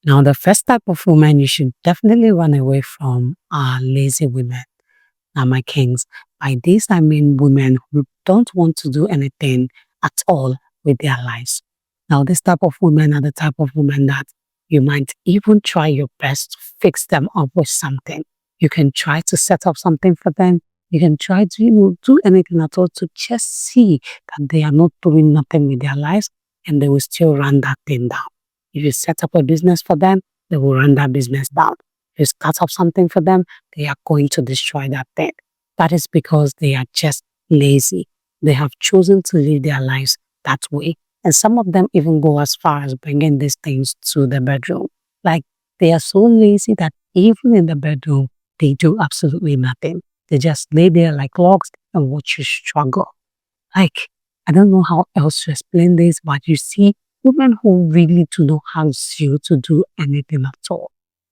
Now, the first type of woman you should definitely run away from are lazy women. Now, my kings, by this I mean women who don't want to do anything at all with their lives. Now, this type of women are the type of women that you might even try your best to fix them up with something. You can try to set up something for them. You can try to, do anything at all to just see that they are not doing nothing with their lives and they will still run that thing down. If you set up a business for them, they will run that business down. If you start up something for them, they are going to destroy that thing. That is because they are just lazy. They have chosen to live their lives that way. And some of them even go as far as bringing these things to the bedroom. Like they are so lazy that even in the bedroom, they do absolutely nothing. They just lay there like logs and watch you struggle. Like, I don't know how else to explain this, but you see, women who really do not have zeal to do anything at all.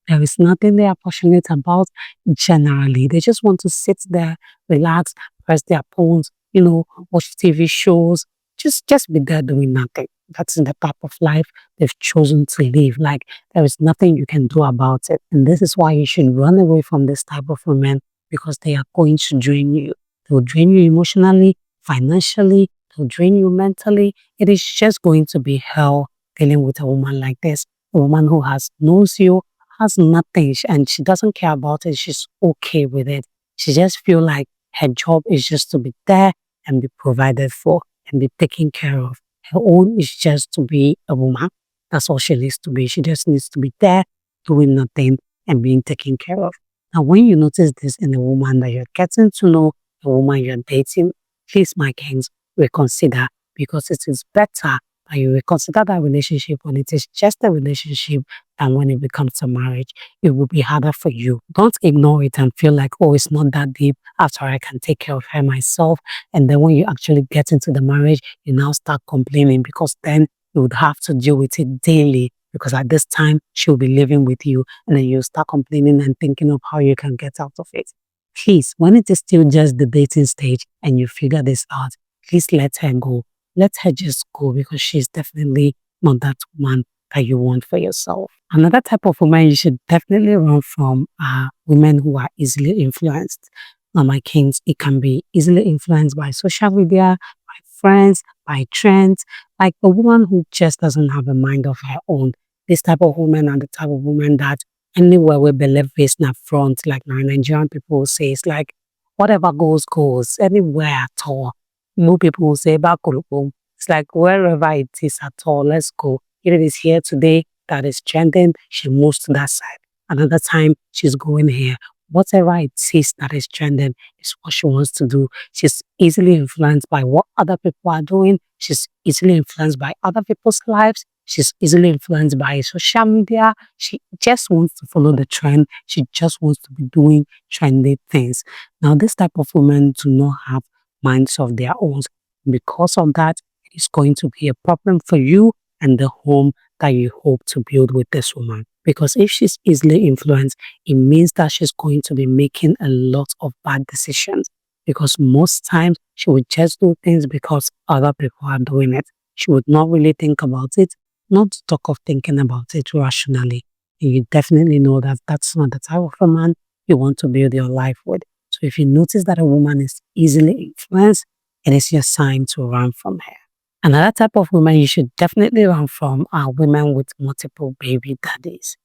There is nothing they are passionate about generally. They just want to sit there, relax, press their phones, watch TV shows, just be there doing nothing. That's the type of life they've chosen to live. Like there is nothing you can do about it. And this is why you should run away from this type of women because they are going to drain you. They will drain you emotionally, financially, they'll drain you mentally. It is just going to be hell dealing with a woman like this. A woman who knows you, has nothing, and she doesn't care about it. She's okay with it. She just feel like her job is just to be there and be provided for and be taken care of. Her own is just to be a woman. That's all she needs to be. She just needs to be there, doing nothing and being taken care of. Now, when you notice this in a woman that you're getting to know, a woman you're dating, please, my kings, reconsider because it is better that you reconsider that relationship when it is just a relationship than when it becomes a marriage. It will be harder for you. Don't ignore it and feel like, oh, it's not that deep. After I can take care of her myself. And then when you actually get into the marriage, you now start complaining because then you would have to deal with it daily because at this time she'll be living with you and then you start complaining and thinking of how you can get out of it. Please, when it is still just the dating stage and you figure this out, please let her go. Let her just go because she's definitely not that woman that you want for yourself. Another type of woman you should definitely run from are women who are easily influenced. Now, my kings, it can be easily influenced by social media, by friends, by trends, like a woman who just doesn't have a mind of her own. This type of woman are the type of woman that anywhere we believe is in front, like my Nigerian people say, it's like whatever goes, goes, anywhere at all. No people will say, "Bakurukum." It's like wherever it is at all, let's go. If it is here today that is trending, she moves to that side. Another time, she's going here. Whatever it is that is trending is what she wants to do. She's easily influenced by what other people are doing. She's easily influenced by other people's lives. She's easily influenced by social media. She just wants to follow the trend. She just wants to be doing trendy things. Now, this type of women do not have minds of their own. Because of that, it's going to be a problem for you and the home that you hope to build with this woman. Because if she's easily influenced, it means that she's going to be making a lot of bad decisions. Because most times she would just do things because other people are doing it. She would not really think about it, not talk of thinking about it rationally. And you definitely know that that's not the type of a man you want to build your life with. So if you notice that a woman is easily influenced, it is your sign to run from her. Another type of woman you should definitely run from are women with multiple baby daddies.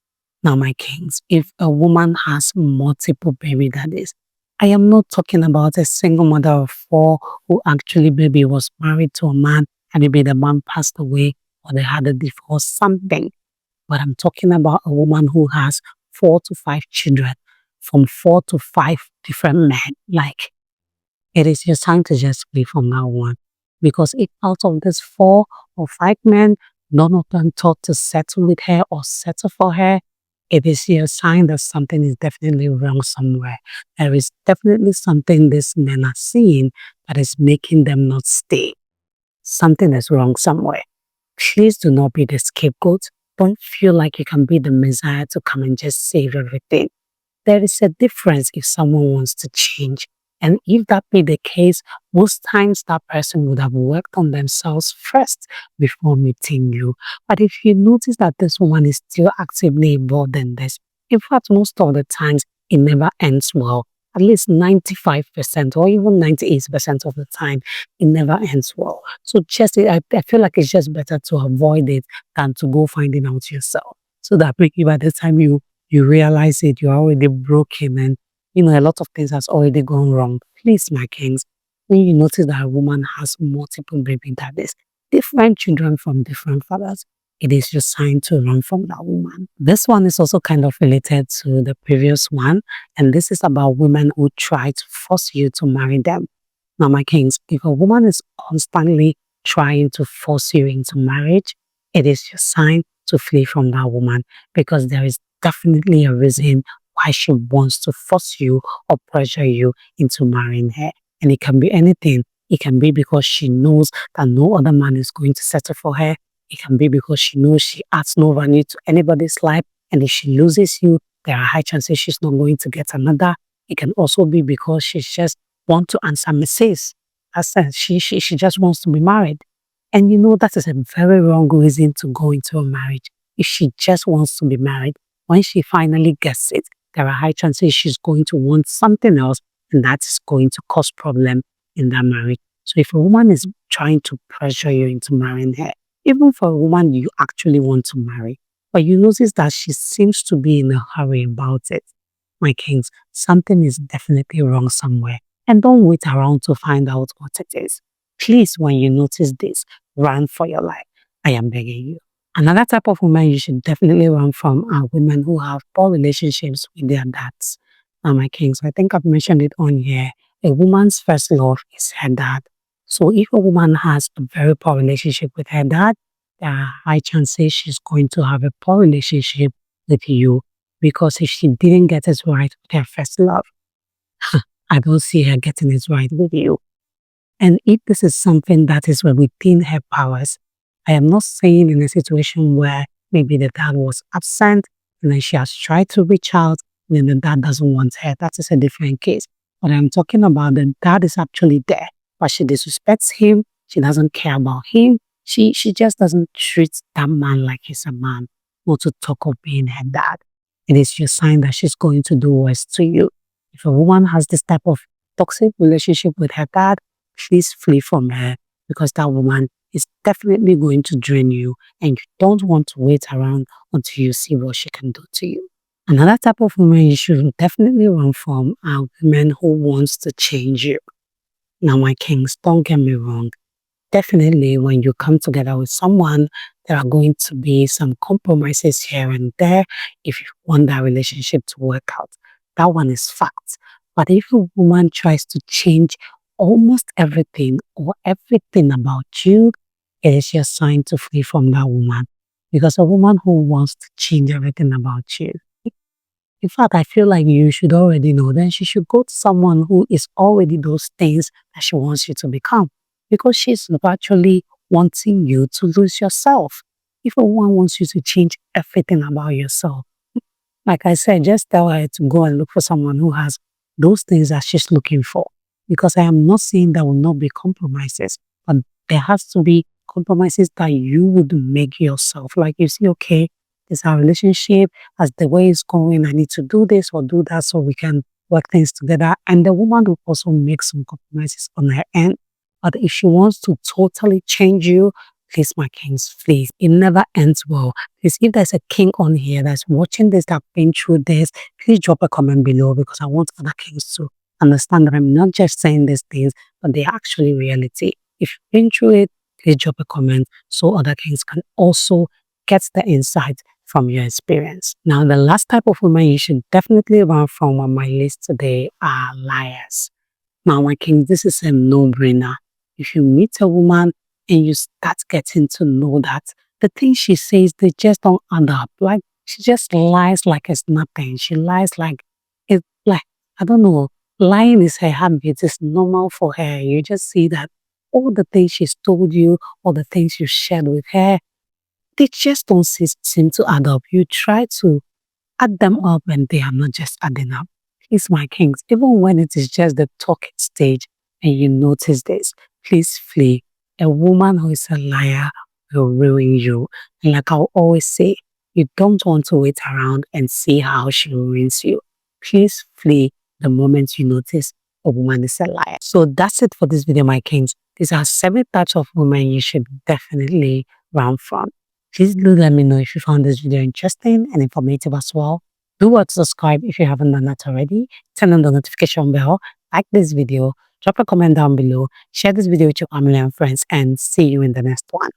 Now, my kings, if a woman has multiple baby daddies, I am not talking about a single mother of four who actually maybe was married to a man and maybe the man passed away or they had a divorce, something. But I'm talking about a woman who has 4 to 5 children from 4 to 5 different men. Like, it is your time to just flee from that one. Because if out of these 4 or 5 men, none of them thought to settle with her or settle for her, it is your sign that something is definitely wrong somewhere. There is definitely something these men are seeing that is making them not stay. Something is wrong somewhere. Please do not be the scapegoat. Don't feel like you can be the Messiah to come and just save everything. There is a difference if someone wants to change And if that be the case, most times that person would have worked on themselves first before meeting you. But if you notice that this woman is still actively involved in this, in fact, most of the times it never ends well. At least 95% or even 98% of the time, it never ends well. So just, I feel like it's just better to avoid it than to go finding out yourself. So that maybe by the time you realize it, you're already broken and a lot of things has already gone wrong. Please, my kings, when you notice that a woman has multiple baby daddies, different children from different fathers, it is your sign to run from that woman. This one is also kind of related to the previous one, and this is about women who try to force you to marry them. Now, my kings, if a woman is constantly trying to force you into marriage, it is your sign to flee from that woman because there is definitely a reason why she wants to force you or pressure you into marrying her. And it can be anything. It can be because she knows that no other man is going to settle for her. It can be because she knows she adds no value to anybody's life. And if she loses you, there are high chances she's not going to get another. It can also be because she just wants to answer messages. She just wants to be married. And that is a very wrong reason to go into a marriage. If she just wants to be married, when she finally gets it, there are high chances she's going to want something else, and that's going to cause problem in that marriage. So if a woman is trying to pressure you into marrying her, even for a woman you actually want to marry, but you notice that she seems to be in a hurry about it, my kings, something is definitely wrong somewhere. And don't wait around to find out what it is. Please, when you notice this, run for your life. I am begging you. Another type of woman you should definitely run from are women who have poor relationships with their dads. Now, my kings, I think I've mentioned it on here. A woman's first love is her dad. So if a woman has a very poor relationship with her dad, there are high chances she's going to have a poor relationship with you because if she didn't get it right with her first love, I don't see her getting it right with you. And if this is something that is within her powers, I am not saying in a situation where maybe the dad was absent and then she has tried to reach out and then the dad doesn't want her. That is a different case. But I'm talking about the dad is actually there, but she disrespects him. She doesn't care about him. She just doesn't treat that man like he's a man, not to talk of being her dad. It is your sign that she's going to do worse to you. If a woman has this type of toxic relationship with her dad, please flee from her because that woman is definitely going to drain you and you don't want to wait around until you see what she can do to you. Another type of woman you should definitely run from are women who wants to change you. Now, my kings, don't get me wrong. Definitely, when you come together with someone, there are going to be some compromises here and there if you want that relationship to work out. That one is fact. But if a woman tries to change almost everything or everything about you, it is your sign to flee from that woman. Because a woman who wants to change everything about you, in fact, I feel like you should already know, then she should go to someone who is already those things that she wants you to become. Because she's virtually wanting you to lose yourself. If a woman wants you to change everything about yourself, like I said, just tell her to go and look for someone who has those things that she's looking for. Because I am not saying there will not be compromises, but there has to be compromises that you would make yourself. Like you see, okay, this is our relationship, as the way it's going, I need to do this or do that so we can work things together. And the woman will also make some compromises on her end. But if she wants to totally change you, please, my kings, please. It never ends well. Please, if there's a king on here that's watching this, that's been through this, please drop a comment below because I want other kings to understand that I'm not just saying these things, but they're actually reality. If you've been through it, please drop a comment so other kings can also get the insight from your experience. Now, the last type of woman you should definitely run from on my list today are liars. Now, my king, this is a no-brainer. If you meet a woman and you start getting to know that the things she says, they just don't add up. Like, she just lies like it's nothing. She lies like, it's like, I don't know, lying is her habit. It's normal for her. You just see that all the things she's told you, all the things you shared with her, they just don't seem to add up. You try to add them up and they are not just adding up. Please, my kings, even when it is just the talking stage and you notice this, please flee. A woman who is a liar will ruin you. And like I'll always say, you don't want to wait around and see how she ruins you. Please flee the moment you notice a woman is a liar. So that's it for this video, my kings. These are 7 types of women you should definitely run from. Please do let me know if you found this video interesting and informative as well. Do what subscribe if you haven't done that already. Turn on the notification bell, like this video, drop a comment down below, share this video with your family and friends, and see you in the next one.